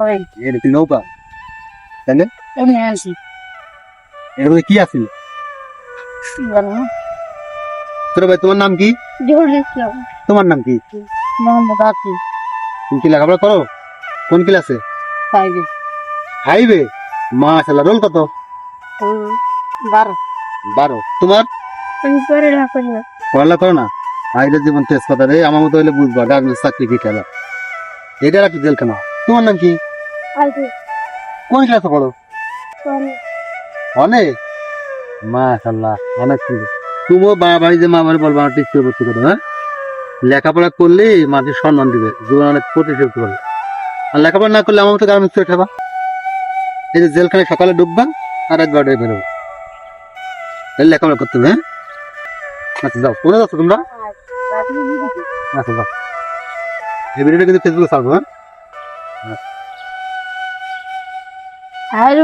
ওই এটা কি নৌকা? তাই না? এমনি আছি এর মধ্যে কি আছিল? জানো ছোট ভাই তোমার নাম কি? জোর দিচ্ছি তোমার নাম কি? মোহাম্মদ আছি তুমি কি লেখাপড়া করো? কোন ক্লাসে? ফাইভে ফাইভে? মাশাআল্লাহ। রোল কত? 12 12। তোমার? আমি পরে রাখি না পড়ালেখা করো না? আইদের জীবন তেজ কথা রে, আমার মতো হইলে বুঝবা গার্মেন্টস চাকরি কি খেলা। এটা রাখি জেলখানা। তোমার নাম কি? আইতে কোন ক্লাসে পড়ো? অনেক। মাশাআল্লাহ, অনেক সুন্দর। তুমিও বাড়ি যে মা বাড়ি বলবা আমার টিচার ভর্তি করো, হ্যাঁ? লেখাপড়া করলে মাকে সম্মান দিবে, জীবন অনেক প্রতিষ্ঠিত করবে। আর লেখাপড়া না করলে আমার মতো গার্মেন্টস করে খাবা। এই যে জেলখানায় সকালে ঢুকবা আর 11টায় বেরোবে। তাহলে লেখাপড়া করতে হবে, হ্যাঁ? আচ্ছা যাও, কোথায় যাচ্ছ তোমরা? আচ্ছা যাও। এই ভিডিওটা কিন্তু ফেসবুকে ছাড়বো, হ্যাঁ? আর